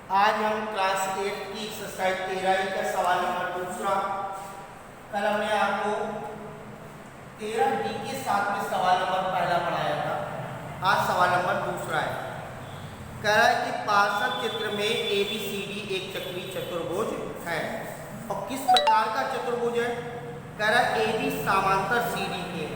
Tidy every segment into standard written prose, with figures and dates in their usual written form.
आज हम क्लास 8 की एक्सरसाइज 13 का सवाल नंबर दूसरा। कल हमने आपको 13D के साथ में सवाल नंबर पहला पढ़ाया था। आज सवाल नंबर दूसरा है। कह रहा है कि पार्श्व चित्र में ABCD एक चक्रीय चतुर्भुज है और किस प्रकार का चतुर्भुज है। कह रहा है AB समांतर CD के है।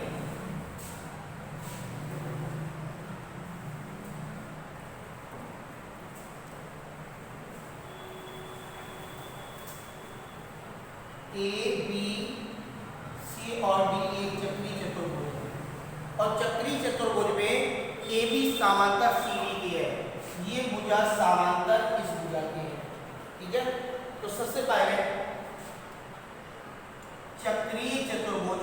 A, B, C और D एक चक्रीय चतुर्भुज है और चक्रीय चतुर्भुज में AB समांतर CD की है। ये भुजा समांतर इस भुजा के है। ठीक है, तो सबसे पहले चक्रीय चतुर्भुज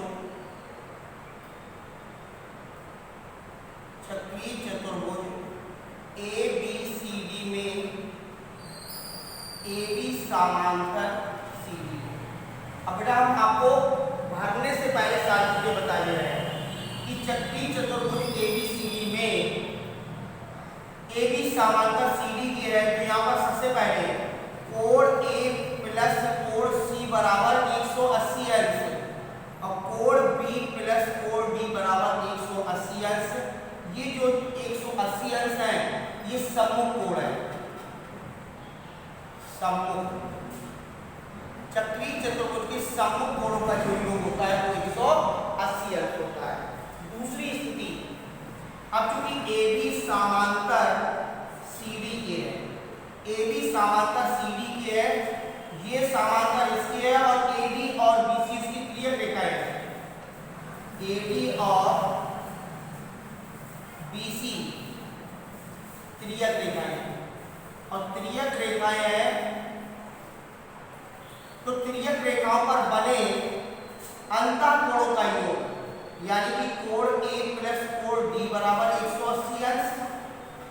ABCD में AB समांतर CD। अब बेटा हम आपको भरने से पहले सारी चीजें बता दे रहे हैं कि चक्रीय चतुर्भुज ABCD में AB समांतर CD की है। तो यहाँ पर सबसे पहले कोण A प्लस कोण C बराबर 180 अंश और कोण B प्लस कोण D बराबर 180 अंश। ये जो 180 अंश है ये सम्मुख कोण है। सम्मुख चक्रीय चतुर्भुज के सम्मुख कोणों का जो योग होता है वो 180 अंश होता है। दूसरी स्थिति, अब चूंकि AB समांतर CD के है, AB समांतर CD के है, ये समांतर इसके है और AD और BC इसकी त्रियक रेखाएं हैं। AD और BC त्रियक रेखाएं और त्रियक रेखाएं हैं। तो त्रियक रेखाओं पर बने अंतःकोणों का योग यानी कि कोण A प्लस कोण D बराबर 180 अंश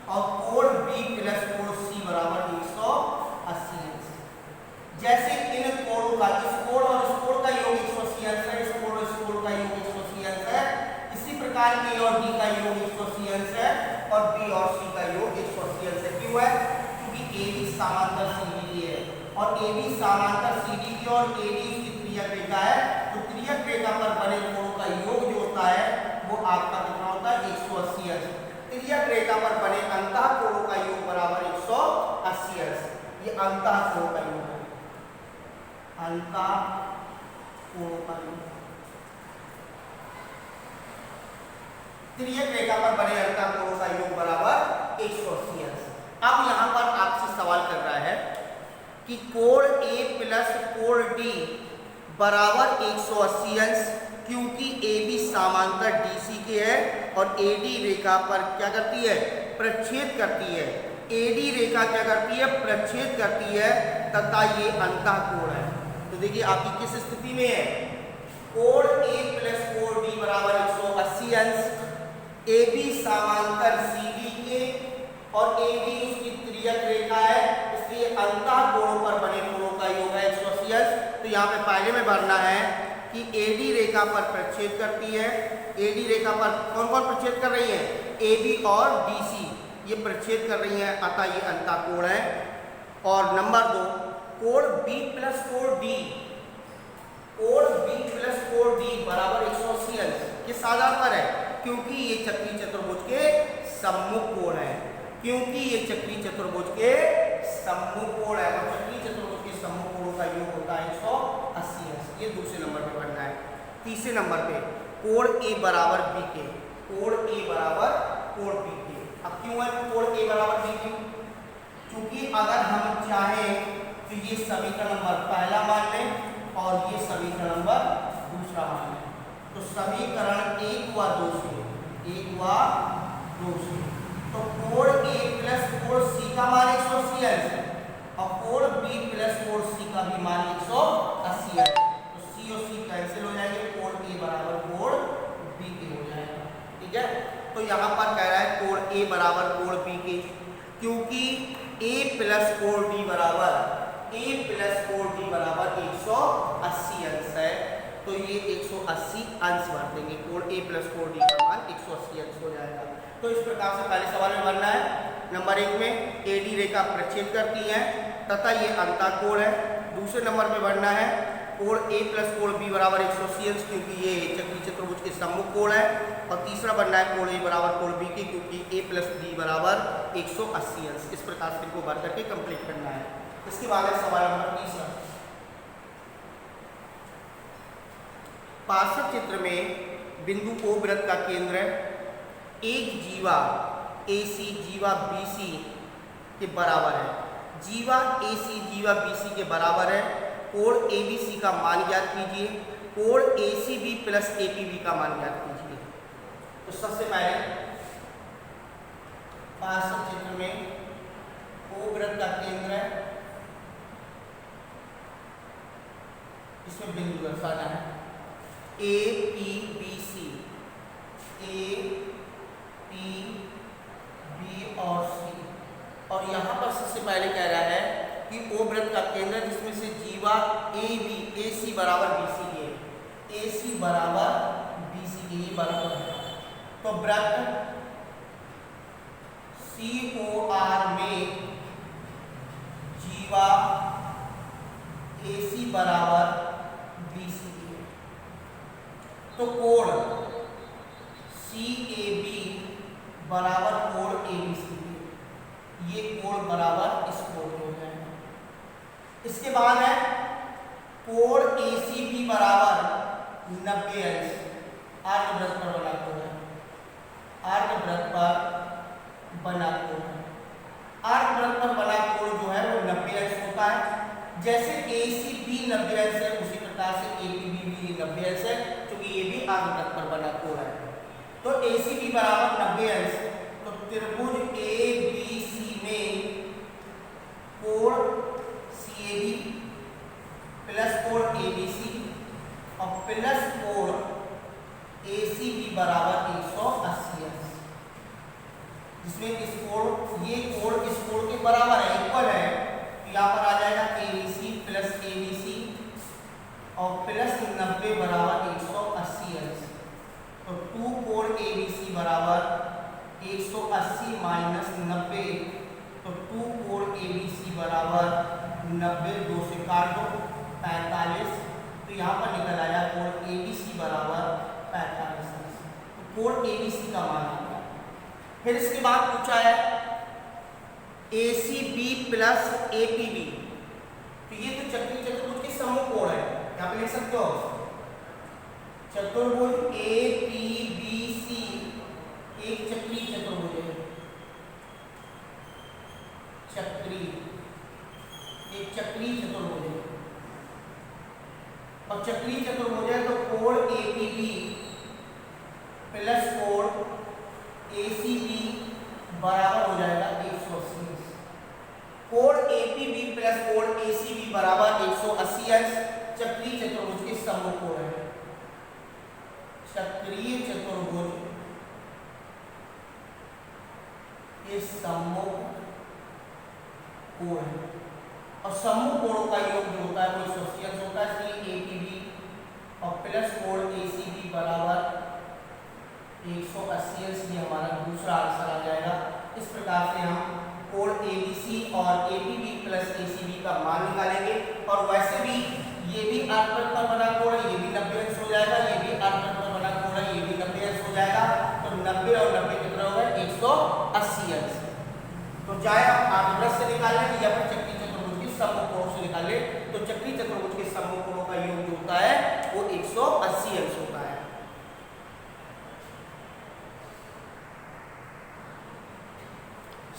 और कोण B प्लस कोण C बराबर 180 अंश। जैसे इन कोणों का, इस कोण और इस कोण का योग 180 अंश है, इस कोण का योग 180 अंश है, इसी प्रकार A और D का योग 180 अंश है और B और C का योग 180 अंश है। क्यों है? क्योंकि AB समांतर CD की है और AB समांतर CD की और AD उसकी त्रियक रेखा है। तो त्रियक रेखा पर बने कोणों का योग जो होता है वो आपका कितना होता है 180 अंश। त्रियक रेखा पर बने अंतःकोणों का योग बराबर 180 अंश। ये अंतःकोण का योग है, अंतःकोणों का योग। त्रियक रेखा पर बने अंतःकोणों का योग बराबर 180 अंश। अब यहाँ पर आपसे सवाल कर रहा है कि कोण A प्लस कोण D बराबर 180 अंश क्योंकि AB समांतर DC के है और AD रेखा पर क्या करती है? प्रच्छेद करती है। AD रेखा क्या करती है? प्रच्छेद करती है तथा ये अंतःकोण है। तो देखिए आपकी किस स्थिति में है? कोण A प्लस कोण D बराबर 180 अंश, AB समांतर CD के और AD उसकी त्रियक रेखा है, इसलिए अंतःकोणों पर बने कोणों का योग है 180 अंश। तो यहाँ पे पहले में भरना है कि AD रेखा पर प्रच्छेद करती है। AD रेखा पर कौन कौन प्रच्छेद कर रही है? AB और BC ये प्रच्छेद कर रही है, अतः ये अंतःकोण है। और नंबर 2, कोण B प्लस कोण D, कोण B प्लस कोण D बराबर 180 अंश किस आधार पर है? क्योंकि ये चक्रीय चतुर्भुज के सम्मुख कोण है। क्योंकि ये चक्रीय चतुर्भुज के सम्मुख कोण है और चक्रीय चतुर्भुज के सम्मुख कोणों का योग होता है 180 अंश। ये दूसरे नंबर पे बनना है। तीसरे नंबर पे कोण A बराबर B के, कोण A बराबर कोण B के। अब क्यों है कोण A बराबर B के? क्योंकि अगर हम चाहें तो ये समीकरण नंबर पहला मान लें और ये समीकरण नंबर दूसरा मान लें। तो समीकरण 1 व 2 से, 1 व 2 से तो कोण A प्लस कोण C का मान 180 अंश है और कोण B प्लस कोण C का भी मान 180 अंश। तो C और C कैंसिल हो जाएंगे, कोण A बराबर कोण B के हो जाएगा। ठीक है, तो यहाँ पर कह रहा है कोण A बराबर कोण B के, क्योंकि A प्लस कोण D बराबर 180 अंश है। तो ये 180 अंश भर देंगे, कोण A प्लस कोण D का मान 180 अंश हो जाएगा। तो इस प्रकार से पहले सवाल में भरना है नंबर 1 में एडी रेखा प्रच्छेद करती है तथा ये अंतःकोण है। दूसरे नंबर पे बढ़ना है कोण ए प्लस कोण बी बराबर 180 अंश, क्योंकि ये चक्रीय चतुर्भुज के सम्मुख कोण है। और तीसरा बनना है कोण ए बराबर कोण बी की, क्योंकि ए प्लस बी बराबर 180 अंश। इस प्रकार से इनको भर करके कंप्लीट करना है। इसके बाद है सवाल नंबर 30। पार्श्व चित्र में बिंदु O वृत्त का केंद्र एक जीवा AC जीवा BC के बराबर है। जीवा AC जीवा BC के बराबर है। कोण ABC का मान ज्ञात कीजिए। कोण ACB प्लस APB का मान ज्ञात कीजिए। तो सबसे पहले पार्श्व चित्र में O वृत्त का केंद्र है, इसमें बिंदु दर्शाना है APBC, A P B और C। और यहाँ पर सबसे पहले कह रहा है कि O वृत्त का केंद्र जिसमें से जीवा AC बराबर BC के, AC बराबर BC के, ये बराबर है। तो वृत्त COR में जीवा AC बराबर BC के, तो कोण CAB बराबर कोण ABC के, ये कोण बराबर इस कोण के हो जाएगा। इसके बाद है कोण ACB बराबर 90 अंश, अर्धवृत्त पर बना कोण है, अर्धवृत्त पर बना कोण है। अर्धवृत्त पर बना कोण जो है वो 90 अंश होता है। जैसे ACB 90 अंश है उसी प्रकार से APB भी 90 अंश है, क्योंकि ये भी अर्धवृत्त पर बना कोण है। तो ACB बराबर 90 अंश, तो त्रिभुज ABC में कोण CAB प्लस कोण ABC और प्लस कोण ACB बराबर 180 अंश, जिसमें इस कोण ये कोण इस कोण के बराबर है, इक्वल है। तो यहाँ पर आ जाएगा ABC प्लस ABC और प्लस 90 बराबर 180 अंश। तो 2 कोण ABC बराबर 180 माइनस 90, तो 2 कोण ABC बराबर 90, 2 से काट दो 45। तो यहाँ पर निकल आया कोण ABC बराबर 45 अंश। तो कोण ABC का मान आ गया। फिर इसके बाद पूछा है ACB प्लस APB, तो ये तो चक्रीय चतुर्भुज के सम्मुख कोण है, यहाँ पे लिख सकते हो चतुर्भुज APBC एक चक्रीय चतुर्भुज है, एक चक्रीय चतुर्भुज है। और चक्रीय चतुर्भुज है तो कोण APB प्लस कोण ACB बराबर हो जाएगा 180 अंश। कोण APB प्लस कोण ACB बराबर 180 अंश चक्रीय चतुर्भुज के सम्मुख कोण है। चक्रीय चतुर्भुज के सम्मुख कोण है, और सम्मुख कोणों का योग जो होता है वो 180 अंश होता है। इसलिए APB और प्लस कोण ACB बराबर 180 अंश, ये हमारा दूसरा आंसर आ जाएगा। इस प्रकार से हम कोण ABC और APB प्लस ACB का मान निकालेंगे। और वैसे भी ये भी अर्धवृत्त पर बना कोण है, ये भी 90 अंश हो जाएगा, ये भी अर्धवृत्त पर बना कोण है, ये भी 90 अंश हो जाएगा। तो 90 और 90 कितना हो गए 180 अंश। तो चाहे हम अर्धवृत्त से निकालें या फिर चक्रीय चतुर्भुज के सम्मुख कोणों से निकालें, तो चक्रीय चतुर्भुज के सम्मुख कोणों का योग जो होता है वो 180 अंश होता है।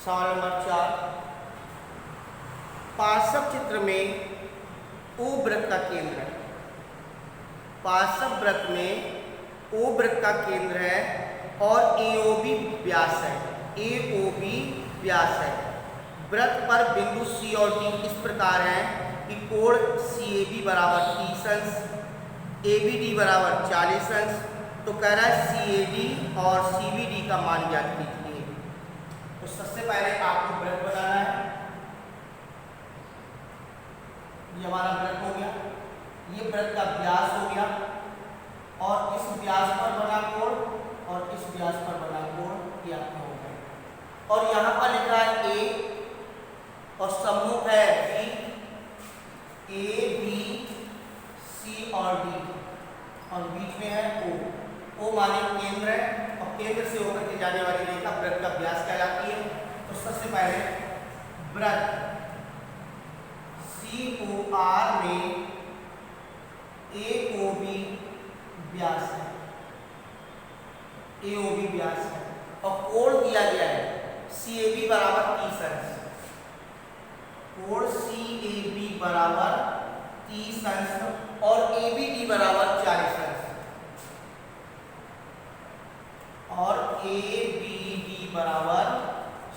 सवाल नंबर 4, पार्श्व चित्र में O वृत्त का केंद्र है। पार्श्व वृत्त में O वृत्त का केंद्र है और AOB व्यास है, AOB व्यास है। वृत्त पर बिंदु C और D इस प्रकार है कि कोण CAB बराबर 30 अंश, ABD बराबर 40 अंश। तो कह रहा है CAD और CBD का मान ज्ञात कीजिए। तो सबसे पहले आपको वृत्त बनाना है। ये हमारा वृत्त हो गया, ये वृत्त का व्यास हो गया, और इस व्यास पर बना कोण और इस व्यास पर बना कोण ये आपका हो गया। और यहाँ पर लिख रहा है पहले वृत्त COR में AOB व्यास है, AOB व्यास है और कोण दिया गया है CAB बराबर 30 अंश। कोण CAB बराबर 30 अंश और ABD बराबर 40 अंश और ABD बराबर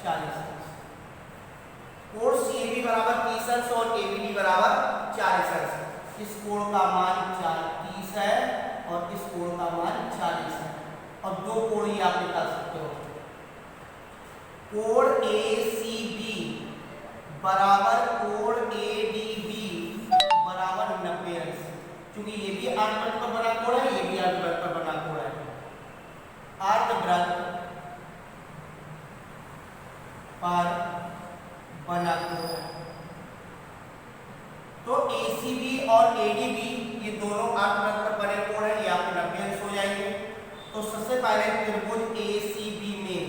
40 अंश। कोण CAB बराबर 30 अंश और ABD बराबर 40 अंश। इस कोण का मान 30 है और इस कोण का मान 40 है और दो कोण ही आप निकाल सकते हो। कोण ACB बराबर कोण ADB बराबर 90 अंश। क्योंकि ये भी अर्धवृत्त पर बना कोण है, ये भी अर्धवृत्त पर बना कोण है। अर्धवृत्त पर बना कोण है तो ACB और ADB ये दोनों अर्धवृत्त पर बने कोण है, ये आपके 90 अंश हो जाएंगे। तो सबसे पहले त्रिभुज ACB में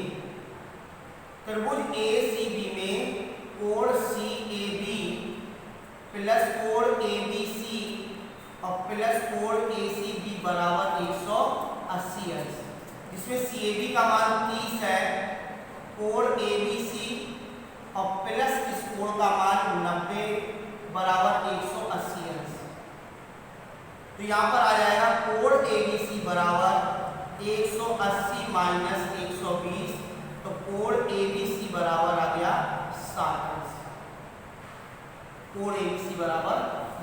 कोण CAB प्लस कोण ABC और प्लस कोण ACB बराबर 180 अंश, जिसमें CAB का मान 30 है, कोण ABC और प्लस इस कोण का मान 90 बराबर 180 अंश। तो यहाँ पर आ जाएगा कोण ABC बराबर 180 माइनस 120, तो कोण ABC बराबर आ गया 60 अंश। कोण ABC बराबर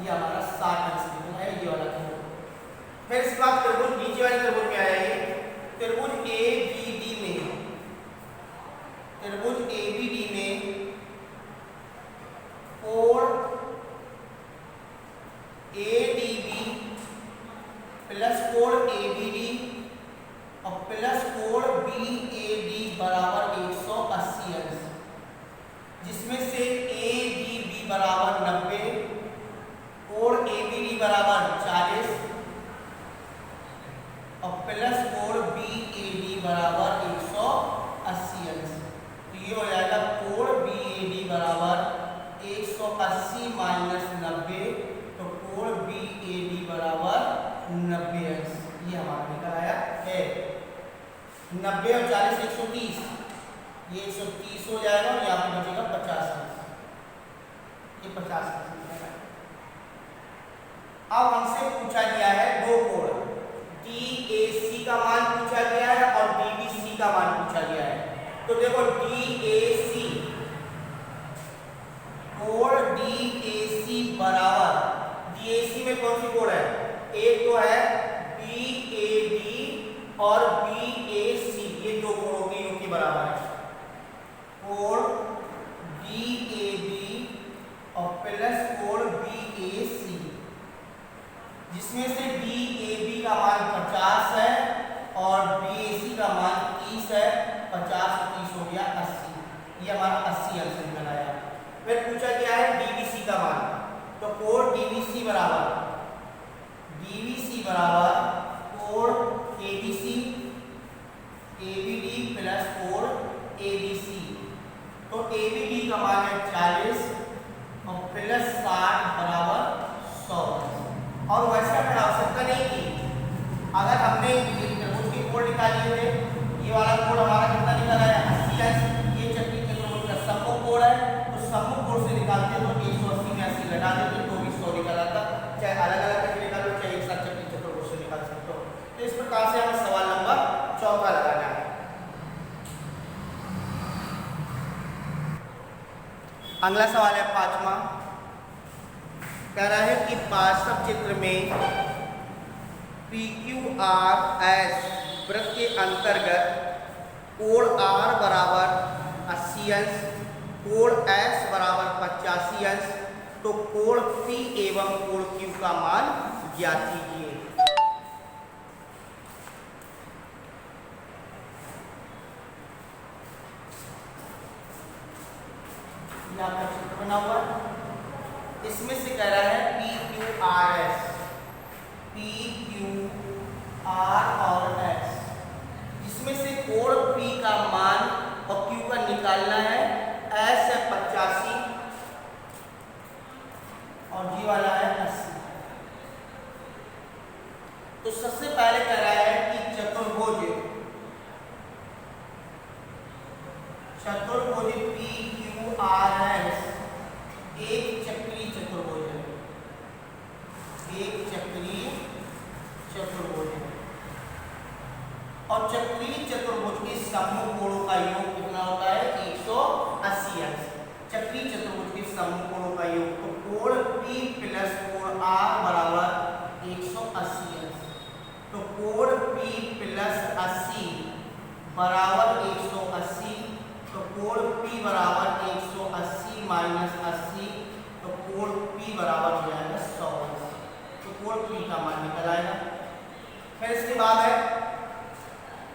ये हमारा 60 अंश निकला है, ये वाला कोण। फिर इसके बाद त्रिभुज नीचे वाले त्रिभुज में आएंगे। त्रिभुज ABD में कोण ADB प्लस कोण ABD और प्लस कोण BAD बराबर 180 अंश, जिसमें से ADB बराबर 90, कोण ABD बराबर 40 और प्लस कोण BAD बराबर 180 अंश। तो ये हो जाएगा कोण BAD बराबर 180 माइनस 90, तो कोण BAD बराबर 90 अंश। ये हमारा निकल आया है। 90 और 40 130, ये 130 हो जाएगा और यहाँ पे बचेगा 50 अंश, ये 50 अंश निकलेगा। अब हमसे पूछा गया है दो कोण, DAC का मान पूछा गया है और DBC का मान पूछा गया है। तो देखो DAC कोण DAC बराबर, DAC में कौन सी कोण है, एक तो है BAD और BAC, ये दो कोणों की योग के बराबर है। कोण BAB और प्लस कोण BAC, जिसमें से BAB का मान 50 है और BAC का मान 30 है, 50 और 30 हो गया 80, ये हमारा 80 अंश निकल आया। फिर पूछा गया है DBC का मान, तो कोण DBC बराबर कोण ABC ABD प्लस कोण ABC, तो ABD का मान है 40 और प्लस 60 बराबर 100। और वैसे हमें आवश्यकता नहीं थी, अगर हमने त्रिभुज के कोण निकाले थे, ये वाला कोण हमारा कितना निकला है 80 अंश, ये चतुर्भुज का सम्मुख कोण है, तो सम्मुख कोण से निकालते तो 180 में 80 घटा देते तो भी 100 निकल आता। चाहे अलग अलग करके निकालो, चाहे एक साथ चतुर्भुज से निकाल सकते हो। तो इस प्रकार से हमें सवाल नंबर 4 लगाना है। अगला सवाल है 5वां, कह रहा है कि पार्श्व चित्र में PQRS वृत्त के अंतर्गत कोण R बराबर 80 अंश, कोण S बराबर 85 अंश, तो कोण P एवं कोण Q का मान ज्ञात कीजिए। यहाँ का चित्र बना हुआ, इसमें से कह रहा है PQRS, PQR और S, जिसमें से कोण P का मान और Q का निकालना है, एस है 85 और जी वाला है 80। तो सबसे पहले कह रहा है कि चतुर्भुज पी क्यू आर एस एक चक्रीय चतुर्भुज है, एक चक्रीय चतुर्भुज है। और चक्रीय चतुर्भुज के समूह कोणों का योग कितना होता है? 180 अंश। चक्रीय चतुर्भुज के समूह कोणों का योग, तो कोण P प्लस कोण R बराबर 180 अंश। तो कोण P प्लस 80 बराबर 180, तो कोण P बराबर 180 माइनस 80, तो कोण P बराबर हो जाएगा 100 अंश। तो कोण P का मान निकल आएगा। फिर इसके बाद है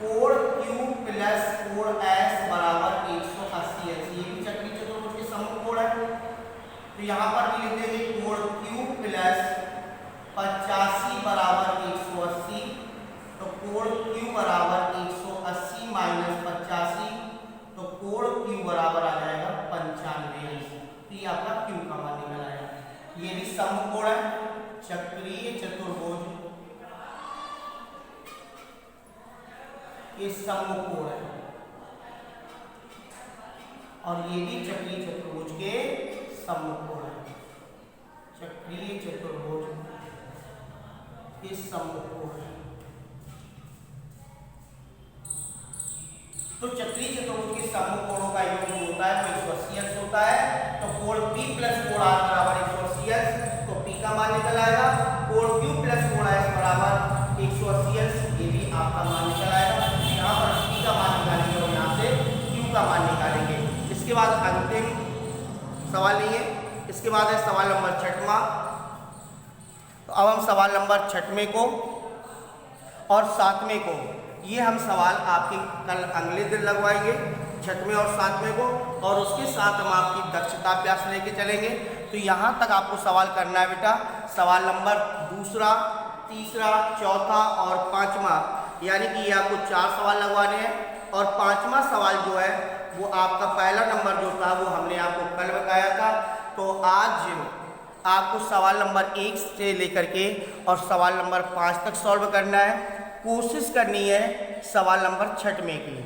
कोण Q प्लस कोण S बराबर 180 अंश। ये भी चक्रीय चतुर्भुज के समूह कोण है। तो यहाँ पर भी लिख देंगे कोण Q प्लस 85 बराबर 180, तो कोण Q बराबर 180 माइनस 85, तो कोण Q बराबर आ जाएगा 95 अंश। तो ये आपका Q का मान निकल आएगा। ये भी समूह कोण है, चक्रीय चतुर्भुज के समूह कोण है, और ये भी चक्रीय चतुर्भुज के समूह कोण है, चक्रीय चतुर्भुज के समूह कोण है। तो चक्रीय चतुर्भुज के समूह कोणों का योग जो होता है वो 180 अंश होता है। तो कोण P प्लस कोण R बराबर 180 अंश, तो P का मान निकल आएगा। कोण Q प्लस कोण S बराबर 180 अंश, ये भी आपका मान निकल आएगा। यहाँ पर P का मान निकालेंगे और यहाँ से Q का मान निकालेंगे। इसके बाद अंतिम सवाल नहीं है, इसके बाद है सवाल नंबर 6वां। तो अब हम सवाल नंबर 6वें को और 7वें को, ये हम सवाल आपके कल अगले दिन लगवाएंगे, 6वें और 7वें को, और उसके साथ हम आपकी दक्षता अभ्यास लेके चलेंगे। तो यहाँ तक आपको सवाल करना है बेटा। सवाल नंबर 2, 3, 4 और 5वां, यानी कि ये आपको 4 सवाल लगवाने हैं। और 5वां सवाल जो है वो आपका पहला नंबर जो था वो हमने आपको कल बताया था। तो आज आपको सवाल नंबर 1 से लेकर के और सवाल नंबर 5 तक सॉल्व करना है। कोशिश करनी है सवाल नंबर 6वें की,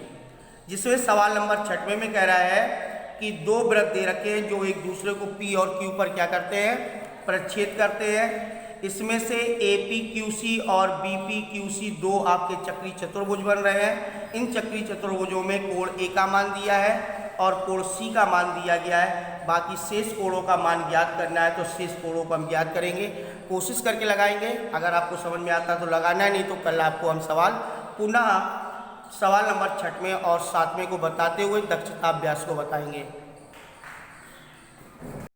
जिसमें सवाल नंबर 6वें में कह रहा है कि 2 वृत्त दे रखे हैं जो एक दूसरे को P और Q पर क्या करते हैं? प्रच्छेद करते हैं। इसमें से APQC और BPQC 2 आपके चक्रीय चतुर्भुज बन रहे हैं। इन चक्रीय चतुर्भुजों में कोण A का मान दिया है और कोण C का मान दिया गया है। बाकी शेष कोणों का मान ज्ञात करना है, तो शेष कोणों को हम ज्ञात करेंगे, कोशिश करके लगाएंगे। अगर आपको समझ में आता तो लगाना है, नहीं तो कल आपको हम सवाल पुनः सवाल नंबर 6वें और 7वें को बताते हुए दक्षता अभ्यास को बताएंगे।